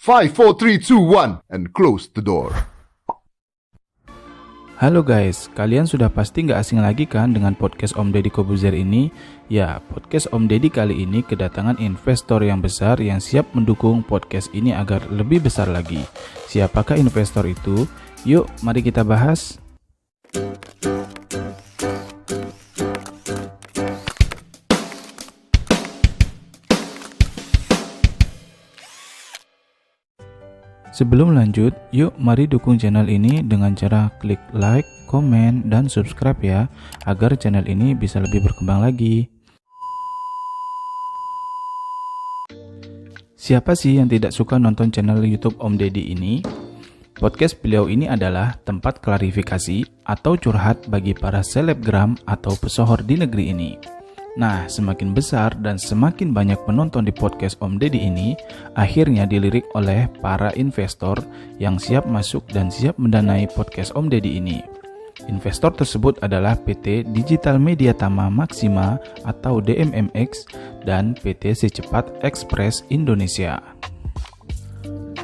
5, 4, 3, 2, 1, and close the door. Halo guys, kalian sudah pasti nggak asing lagi kan dengan podcast Om Deddy Corbuzier ini? Ya, podcast Om Deddy kali ini kedatangan investor yang besar yang siap mendukung podcast ini agar lebih besar lagi. Siapakah investor itu? Yuk, mari kita bahas. Sebelum lanjut, yuk mari dukung channel ini dengan cara klik like, komen, dan subscribe ya, agar channel ini bisa lebih berkembang lagi. Siapa sih yang tidak suka nonton channel YouTube Om Deddy ini? Podcast beliau ini adalah tempat klarifikasi atau curhat bagi para selebgram atau pesohor di negeri ini. Nah, semakin besar dan semakin banyak penonton di podcast Om Deddy ini, akhirnya dilirik oleh para investor yang siap masuk dan siap mendanai podcast Om Deddy ini. Investor tersebut adalah PT Digital Media Tama Maxima atau DMMX dan PT Secepat Express Indonesia.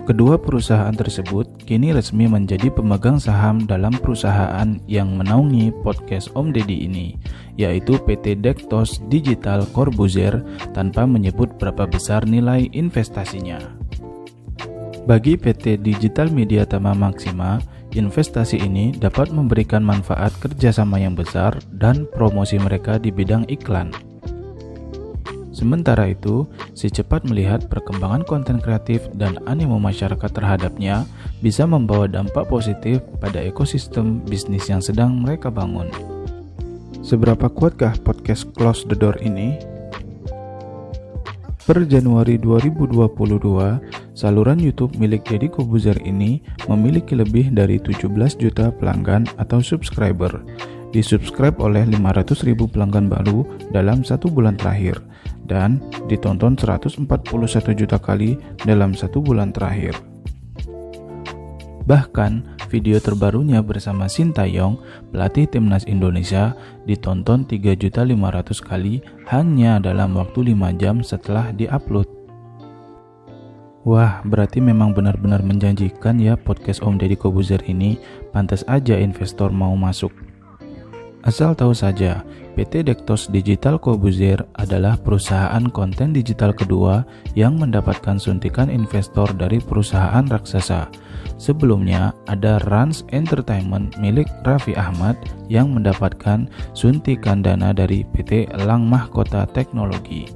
Kedua perusahaan tersebut kini resmi menjadi pemegang saham dalam perusahaan yang menaungi podcast Om Deddy ini, yaitu PT Dektos Digital Corbuzier, tanpa menyebut berapa besar nilai investasinya. Bagi PT Digital Media Tama Maxima, investasi ini dapat memberikan manfaat kerjasama yang besar dan promosi mereka di bidang iklan. Sementara itu, Secepat melihat perkembangan konten kreatif dan animo masyarakat terhadapnya bisa membawa dampak positif pada ekosistem bisnis yang sedang mereka bangun. Seberapa kuatkah podcast Close the Door ini? Per Januari 2022, saluran YouTube milik Deddy Corbuzier ini memiliki lebih dari 17 juta pelanggan atau subscriber. Disubscribe oleh 500.000 pelanggan baru dalam 1 bulan terakhir dan ditonton 141 juta kali dalam 1 bulan terakhir. Bahkan, video terbarunya bersama Sintayong, pelatih timnas Indonesia, ditonton 3.500.000 kali hanya dalam waktu 5 jam setelah diupload. Wah, berarti memang benar-benar menjanjikan ya podcast Om Deddy Corbuzier ini, pantas aja investor mau masuk. Asal tahu saja, PT Dektos Digital Corbuzier adalah perusahaan konten digital kedua yang mendapatkan suntikan investor dari perusahaan raksasa. Sebelumnya, ada Rans Entertainment milik Raffi Ahmad yang mendapatkan suntikan dana dari PT Elang Mahkota Teknologi.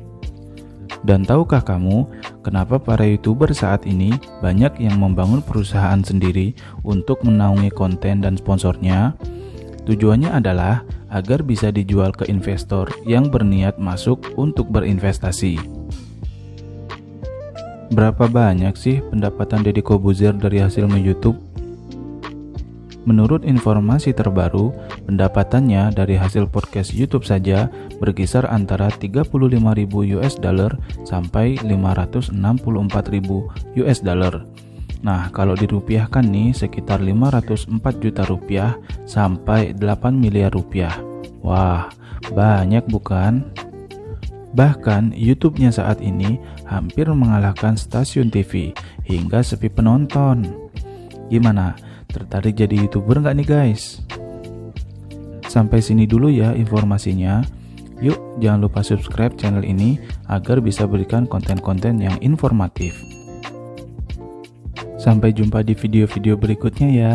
Dan tahukah kamu, kenapa para YouTuber saat ini banyak yang membangun perusahaan sendiri untuk menaungi konten dan sponsornya? Tujuannya adalah agar bisa dijual ke investor yang berniat masuk untuk berinvestasi. Berapa banyak sih pendapatan Deddy Corbuzier dari hasil nge-YouTube? Menurut informasi terbaru, pendapatannya dari hasil podcast YouTube saja berkisar antara 35.000 US dollar sampai 564.000 US dollar. Nah, kalau dirupiahkan nih sekitar 504 juta rupiah sampai 8 miliar rupiah. Wah, banyak bukan? Bahkan YouTube-nya saat ini hampir mengalahkan stasiun TV hingga sepi penonton. Gimana? Tertarik jadi YouTuber nggak nih guys? Sampai sini dulu ya informasinya. Yuk, jangan lupa subscribe channel ini agar bisa berikan konten-konten yang informatif. Sampai jumpa di video-video berikutnya ya.